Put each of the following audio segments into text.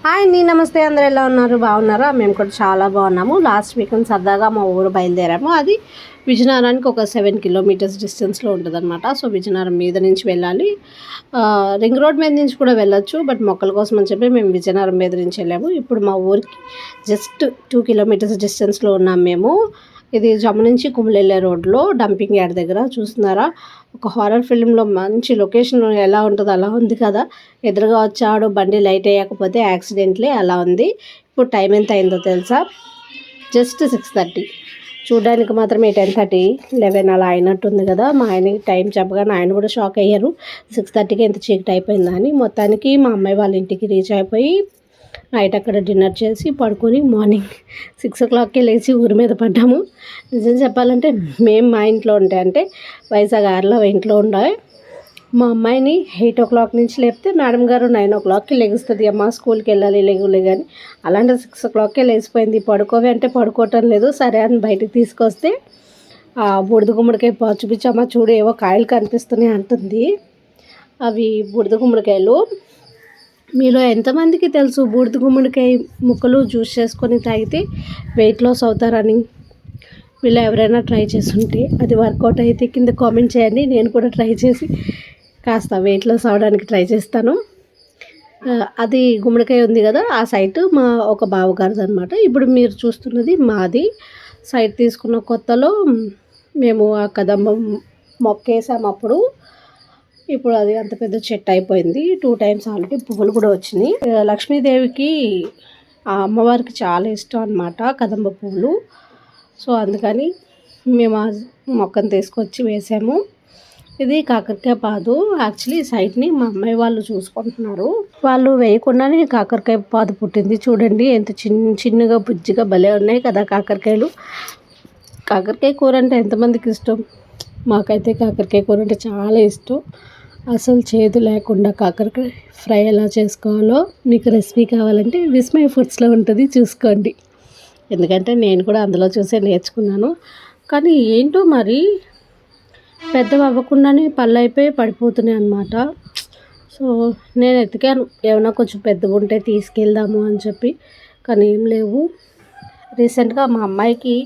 Hi అండి, నమస్తే. అందరూ ఎలా ఉన్నారు? బాగున్నారా? మేము కూడా చాలా బాగున్నాము. లాస్ట్ వీకెండ్ సరదాగా మా ఊరు బయలుదేరాము. అది విజయనగరానికి ఒక 7 కిలోమీటర్స్ డిస్టెన్స్లో ఉంటుంది అనమాట. సో విజయనగరం మీద నుంచి వెళ్ళాలి. రింగ్ రోడ్ మీద నుంచి కూడా వెళ్ళొచ్చు, బట్ మొక్కల కోసం అని చెప్పి మేము విజయనగరం మీద నుంచి వెళ్ళాము. ఇప్పుడు మా ఊరికి జస్ట్ 2 కిలోమీటర్స్ డిస్టెన్స్లో ఉన్నాం మేము. ఇది జమ్ము నుంచి కుమిలెళ్ళే రోడ్లో డంపింగ్ యార్డ్ దగ్గర. చూస్తున్నారా, ఒక హారర్ ఫిల్మ్లో మంచి లొకేషన్ ఎలా ఉంటుందో అలా ఉంది కదా. ఎదురుగా వచ్చాడు, బండి లైట్ వేయకపోతే యాక్సిడెంట్లే అలా ఉంది. ఇప్పుడు టైం ఎంత అయిందో తెలుసా? జస్ట్ 6:30. చూడడానికి మాత్రమే 10:30, 11 అలా అయినట్టుంది కదా. మా ఆయనకి టైం చెప్పగానే ఆయన కూడా షాక్ అయ్యారు. 6:30కి ఎంత చీకటి అయిపోయిందా అని. మొత్తానికి మా అమ్మాయి వాళ్ళ ఇంటికి రీచ్ అయిపోయి నైట్ అక్కడ డిన్నర్ చేసి పడుకొని మార్నింగ్ 6 o'clockకే లేచి ఊరి మీద పడ్డాము. నిజం చెప్పాలంటే మేము మా ఇంట్లో ఉంటే అంటే వైజాగ్ ఆర్లో ఇంట్లో ఉండే మా అమ్మాయిని 8 o'clock నుంచి లేపితే మేడం గారు 9 o'clockకి లెగుస్తుంది, అమ్మ స్కూల్కి వెళ్ళాలి లెగులే కానీ. అలాంటి 6 o'clockకే లేచిపోయింది. పడుకోవి అంటే పడుకోవటం లేదు. సరే అని బయటికి తీసుకొస్తే బూడిద గుమ్మడికాయ చూపించమ్మా చూడు, ఏవో కాయలు కనిపిస్తున్నాయి అంటుంది. అవి బూడిద గుమ్మడికాయలు. మీలో ఎంతమందికి తెలుసు బూడిద గుమ్మడికాయ ముక్కలు జ్యూస్ చేసుకొని తాగితే వెయిట్ లాస్ అవుతారని? వీళ్ళు ఎవరైనా ట్రై చేస్తుంటే అది వర్కౌట్ అయితే కింద కామెంట్ చేయండి. నేను కూడా ట్రై చేసి కాస్త వెయిట్ లాస్ అవ్వడానికి ట్రై చేస్తాను. అది గుమ్మడికాయ ఉంది కదా, ఆ సైట్ మా ఒక బావగారిది అనమాట. ఇప్పుడు మీరు చూస్తున్నది మాది. సైట్ తీసుకున్న కొత్తలో మేము ఆ కదంబం మొక్కేసాము అప్పుడు. ఇప్పుడు అది అంత పెద్ద చెట్టు అయిపోయింది. 2 times ఆల్రెడీ పువ్వులు కూడా వచ్చినాయి. లక్ష్మీదేవికి ఆ అమ్మవారికి చాలా ఇష్టం అనమాట కదంబ పువ్వులు. సో అందుకని మేము ఆ మొక్కను తీసుకొచ్చి వేసాము. ఇది కాకరకాయ పాదు. యాక్చువల్లీ ఈ సైట్ని మా అమ్మాయి వాళ్ళు చూసుకుంటున్నారు. వాళ్ళు వేయకుండానే కాకరకాయ పాదు పుట్టింది. చూడండి ఎంత చిన్నగా బుజ్జిగా భలే ఉన్నాయి కదా కాకరకాయలు. కాకరకాయ కూర అంటే ఎంతమందికి ఇష్టం? మాకైతే కాకరకాయ కూర అంటే చాలా ఇష్టం. అసలు చేదు లేకుండా కాకరకాయ ఫ్రై ఎలా చేసుకోవాలో మీకు రెసిపీ కావాలంటే విస్మయ ఫుడ్స్లో ఉంటుంది, చూసుకోండి. ఎందుకంటే నేను కూడా అందులో చూసే నేర్చుకున్నాను. కానీ ఏంటో మరి పెద్దవి అవ్వకుండానే పళ్ళు అయిపోయి పడిపోతున్నాయి అన్నమాట. సో నేను ఎతికాను ఏమైనా కొంచెం పెద్దవి ఉంటే తీసుకెళ్దాము అని చెప్పి, కానీ ఏం లేవు. రీసెంట్గా మా అమ్మాయికి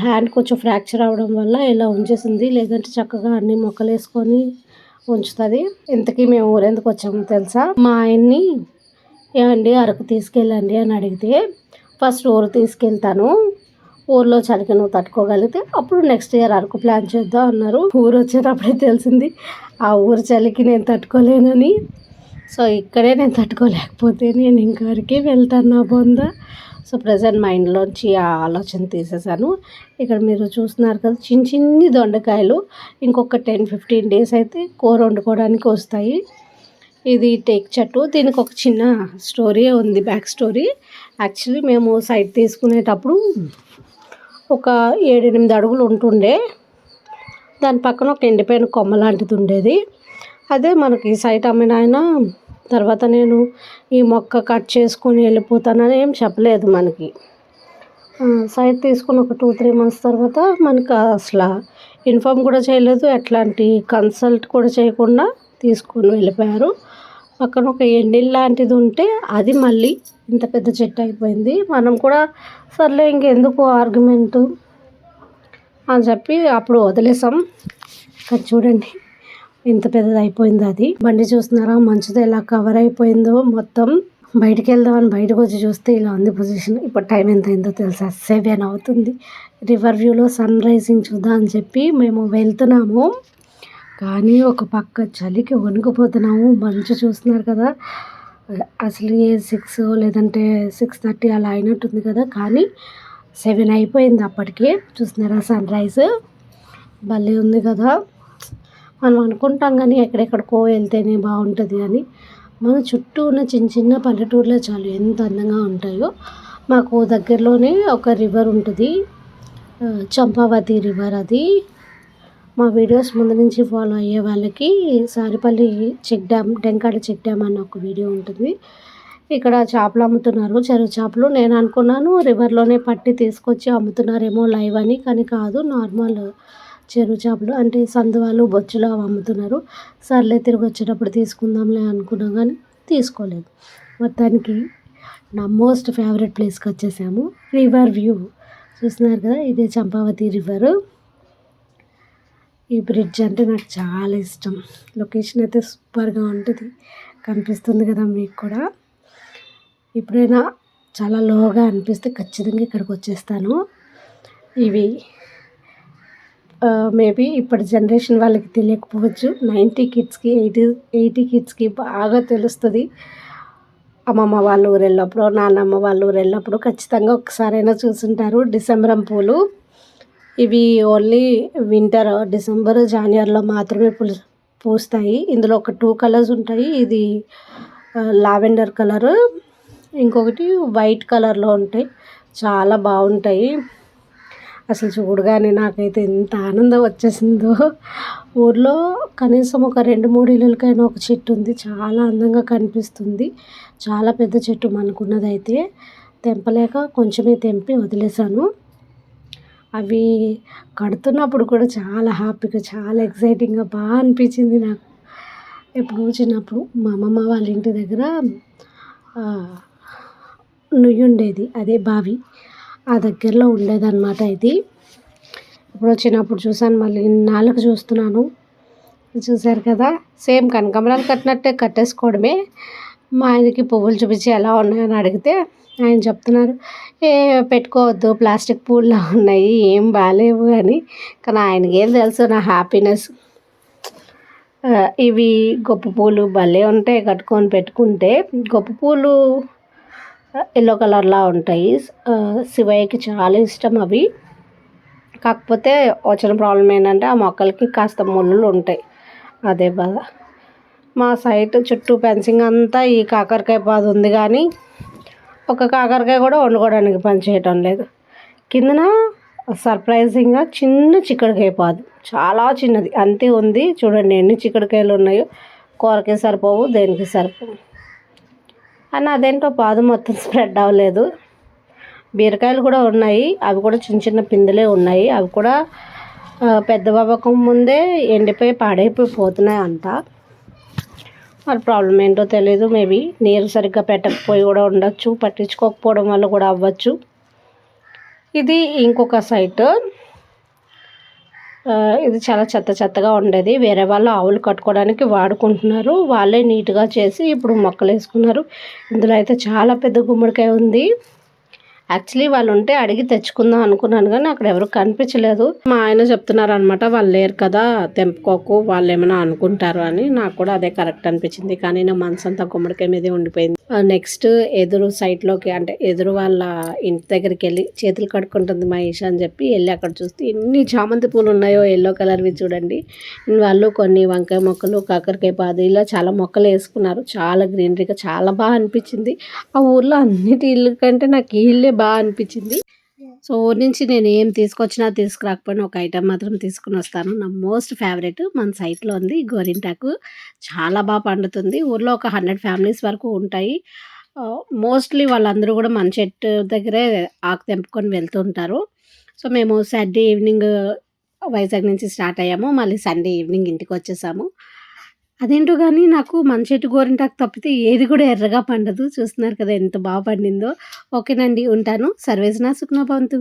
హ్యాండ్ కొంచెం ఫ్రాక్చర్ అవ్వడం వల్ల ఇలా ఉంచేసింది. లేదంటే చక్కగా అన్ని మొక్కలు వేసుకొని ఉంచుతుంది. ఇంతకీ మేము ఊరెందుకు వచ్చామో తెలుసా? మా ఆయన్ని ఏమండి అరకు తీసుకెళ్ళండి అని అడిగితే, ఫస్ట్ ఊరు తీసుకెళ్తాను, ఊర్లో చలికి నువ్వు తట్టుకోగలిగితే అప్పుడు నెక్స్ట్ ఇయర్ అరకు ప్లాన్ చేద్దాం అన్నారు. ఊరు వచ్చేటప్పుడే తెలిసింది ఆ ఊరు చలికి నేను తట్టుకోలేనని. సో ఇక్కడే నేను తట్టుకోలేకపోతే నేను ఇంకా అరకే వెళ్తాను నా బొంద. సో ప్రజెంట్ మైండ్లోంచి ఆ ఆలోచన తీసేసాను. ఇక్కడ మీరు చూస్తున్నారు కదా చిన్ని దొండకాయలు. ఇంకొక 10-15 days అయితే కూర వండుకోవడానికి వస్తాయి. ఇది టేక్ చెట్టు. దీనికి ఒక చిన్న స్టోరీ ఉంది, బ్యాక్ స్టోరీ. యాక్చువల్లీ మేము సైట్ తీసుకునేటప్పుడు ఒక 7-8 అడుగులు ఉంటుండే. దాని పక్కన ఒక ఎండిపోయిన కొమ్మ లాంటిది ఉండేది. అదే మనకి సైట్ అమ్మిన ఆయన తర్వాత నేను ఈ మొక్క కట్ చేసుకొని వెళ్ళిపోతానని ఏం చెప్పలేదు మనకి. సైట్ తీసుకుని ఒక 2-3 months తర్వాత మనకు అసలు ఇన్ఫార్మ్ కూడా చేయలేదు, ఎట్లాంటి కన్సల్ట్ కూడా చేయకుండా తీసుకొని వెళ్ళిపోయారు. పక్కన ఒక ఎండిల్ లాంటిది ఉంటే అది మళ్ళీ ఇంత పెద్ద చెట్టు అయిపోయింది. మనం కూడా సర్లే ఇంకెందుకు ఆర్గ్యుమెంటు అని చెప్పి అప్పుడు వదిలేసాం. కానీ చూడండి ఇంత పెద్దది అయిపోయింది అది. బండి చూస్తున్నారా మంచుతో ఎలా కవర్ అయిపోయిందో మొత్తం. బయటికి వెళ్దామని బయటకు వచ్చి చూస్తే ఇలా ఉంది పొజిషన్. ఇప్పుడు టైం ఎంత అయిందో తెలుసా? 7 అవుతుంది. రివర్ వ్యూలో సన్ రైజింగ్ చూద్దాం అని చెప్పి మేము వెళ్తున్నాము. కానీ ఒక పక్క చలికి వణికిపోతున్నాము. మంచు చూస్తున్నారు కదా, అసలు 6 లేదంటే 6:30 అలా అయినట్టుంది కదా, కానీ 7 అయిపోయింది అప్పటికే. చూస్తున్నారా సన్ రైజ్ భలే ఉంది కదా. మనం అనుకుంటాం కానీ ఎక్కడెక్కడికో వెళ్తేనే బాగుంటుంది అని. మన చుట్టూ ఉన్న చిన్న పల్లెటూరులో చాలు ఎంత అందంగా ఉంటాయో. మాకు దగ్గరలోనే ఒక రివర్ ఉంటుంది, చంపావతి రివర్. అది మా వీడియోస్ ముందు నుంచి ఫాలో అయ్యే వాళ్ళకి Saripalli check dam, Denkada check dam అన్న ఒక వీడియో ఉంటుంది. ఇక్కడ చేపలు అమ్ముతున్నారు, చెరువు చేపలు. నేను అనుకున్నాను రివర్లోనే పట్టి తీసుకొచ్చి అమ్ముతున్నారేమో లైవ్ అని, కానీ కాదు, నార్మల్ చెరువు చేపలు అంటే సందువాలు బొచ్చులు అవి అమ్ముతున్నారు. సర్లే తిరిగి వచ్చేటప్పుడు తీసుకుందాంలే అనుకున్నాం కానీ తీసుకోలేదు. మొత్తానికి నా మోస్ట్ ఫేవరెట్ ప్లేస్కి వచ్చేసాము. రివర్ వ్యూ చూస్తున్నారు కదా, ఇదే చంపావతి రివరు. ఈ బ్రిడ్జ్ అంటే నాకు చాలా ఇష్టం. లొకేషన్ అయితే సూపర్గా ఉంటుంది, కనిపిస్తుంది కదా మీకు కూడా. ఎప్పుడైనా చాలా లోగా అనిపిస్తే ఖచ్చితంగా ఇక్కడికి వచ్చేస్తాను. ఇవి మేబీ ఇప్పటి జనరేషన్ వాళ్ళకి తెలియకపోవచ్చు, 90 కిడ్స్కి 80 కిడ్స్కి బాగా తెలుస్తుంది. అమ్మమ్మ వాళ్ళ ఊరు వెళ్ళినప్పుడు, నాన్నమ్మ వాళ్ళ ఊరు వెళ్ళినప్పుడు ఖచ్చితంగా ఒకసారైనా చూసుంటారు. డిసెంబరం పూలు ఇవి ఓన్లీ వింటర్ డిసెంబర్ జనవరిలో మాత్రమే పూస్తాయి. ఇందులో ఒక 2 కలర్స్ ఉంటాయి. ఇది లావెండర్ కలరు, ఇంకొకటి వైట్ కలర్లో ఉంటాయి. చాలా బాగుంటాయి. అసలు చూడగానే నాకైతే ఎంత ఆనందం వచ్చేసిందో. ఊర్లో కనీసం ఒక 2-3 ఇళ్ళకైనా ఒక చెట్టు ఉంది, చాలా అందంగా కనిపిస్తుంది. చాలా పెద్ద చెట్టు మనకున్నదైతే. తెంపలేక కొంచెమే తెంపి వదిలేసాను. అవి కడుతున్నప్పుడు కూడా చాలా హ్యాపీగా, చాలా ఎక్సైటింగ్గా బాగా అనిపించింది నాకు. ఎప్పుడు చిన్నప్పుడు మా అమ్మమ్మ వాళ్ళ ఇంటి దగ్గర నుయ్యి ఉండేది, అదే బావి, ఆ దగ్గరలో ఉండేదన్నమాట. ఇది ఇప్పుడు వచ్చినప్పుడు చూసాను, మళ్ళీ ఇన్నాళ్ళకు చూస్తున్నాను. చూశారు కదా, సేమ్ కనకాంబరాలు కట్టినట్టే కట్టేసుకోవడమే. మా ఆయనకి పువ్వులు చూపించి ఎలా ఉన్నాయని అడిగితే ఆయన చెప్తున్నారు, ఏ పెట్టుకోవద్దు, ప్లాస్టిక్ పూల్లా ఉన్నాయి, ఏం బాగాలేవు అని. కానీ ఆయనకి ఏం తెలుసు నా హ్యాపీనెస్. ఇవి గొప్ప పూలు భలే ఉంటాయి, కట్టుకొని పెట్టుకుంటే. గొప్ప పూలు ఎల్లో కలర్లా ఉంటాయి. శివయ్యకి చాలా ఇష్టం అవి. కాకపోతే వచ్చిన ప్రాబ్లం ఏంటంటే ఆ మొక్కలకి కాస్త ముళ్ళులు ఉంటాయి, అదే బాధ. మా సైట్ చుట్టూ ఫెన్సింగ్ అంతా ఈ కాకరకాయ పాదు ఉంది, కానీ ఒక కాకరకాయ కూడా వండుకోవడానికి పని చేయటం లేదు. కిందన సర్ప్రైజింగ్గా చిన్న చిక్కుడుకాయ పాదు, చాలా చిన్నది అంతే ఉంది. చూడండి ఎన్ని చిక్కుడుకాయలు ఉన్నాయో. కూరకి సరిపోవు, దేనికి సరిపోవు. అని అదేంటో పాదు మొత్తం స్ప్రెడ్ అవ్వలేదు. బీరకాయలు కూడా ఉన్నాయి, అవి కూడా చిన్న చిన్న పిందెలే ఉన్నాయి. అవి కూడా పెద్ద అవ్వకం ముందే ఎండిపోయి పాడైపోతున్నాయి అంట. మరి ప్రాబ్లం ఏంటో తెలీదు. మేబీ నీరు సరిగ్గా పెట్టకపోయి కూడా ఉండొచ్చు, పట్టించుకోకపోవడం వల్ల కూడా అవ్వచ్చు. ఇది ఇంకొక సైట్. ఇది చాలా చెత్తగా ఉండేది. వేరే వాళ్ళు ఆవులు కట్టుకోవడానికి వాడుకుంటున్నారు. వాళ్ళే నీట్గా చేసి ఇప్పుడు మొక్కలు వేసుకున్నారు. ఇందులో అయితే చాలా పెద్ద గుమ్మడికాయ ఉంది. యాక్చువల్లీ వాళ్ళు ఉంటే అడిగి తెచ్చుకుందాం అనుకున్నాను, కానీ అక్కడ ఎవరు కనిపించలేదు. మా ఆయన చెప్తున్నారు అనమాట, వాళ్ళు లేరు కదా తెంపుకోకు, వాళ్ళు ఏమైనా అనుకుంటారు అని. నాకు కూడా అదే కరెక్ట్ అనిపించింది, కానీ నా మనసు అంతా గుమ్మడికాయ మీదే ఉండిపోయింది. నెక్స్ట్ ఎదురు సైట్లోకి, అంటే ఎదురు వాళ్ళ ఇంటి దగ్గరికి వెళ్ళి చేతులు కడుక్కుంటుంది మా ఈషా అని చెప్పి వెళ్ళి అక్కడ చూస్తే ఎన్ని చామంతి పూలు ఉన్నాయో, ఎల్లో కలర్వి చూడండి. వాళ్ళు కొన్ని వంకాయ మొక్కలు, కాకరకాయ పాదు, ఇలా చాలా మొక్కలు వేసుకున్నారు. చాలా గ్రీనరీగా చాలా బాగా అనిపించింది. ఆ ఊర్లో అన్నిటి ఇల్లు కంటే నాకు ఈ ఇల్లే బాగా అనిపించింది. సో ఊరి నుంచి నేను ఏం తీసుకురాకపోయినా ఒక ఐటెం మాత్రం తీసుకుని వస్తాను. నా మోస్ట్ ఫేవరెట్ మన సైట్లో ఉంది గోరింటాకు. చాలా బాగా పండుతుంది. ఊర్లో ఒక 100 ఫ్యామిలీస్ వరకు ఉంటాయి. మోస్ట్లీ వాళ్ళందరూ కూడా మన చెట్టు దగ్గరే ఆకు తెంపుకొని వెళ్తూ ఉంటారు. సో మేము సాటర్డే ఈవినింగ్ వైజాగ్ నుంచి స్టార్ట్ అయ్యాము, మళ్ళీ సండే ఈవినింగ్ ఇంటికి వచ్చేసాము. అదేంటో కానీ నాకు మన చెట్టు గోరింటాకు తప్పితే ఏది కూడా ఎర్రగా పండదు. చూస్తున్నారు కదా ఎంత బాగా పండిందో. ఓకేనండి, ఉంటాను. సర్వేజన సుఖ్నా భవంతు.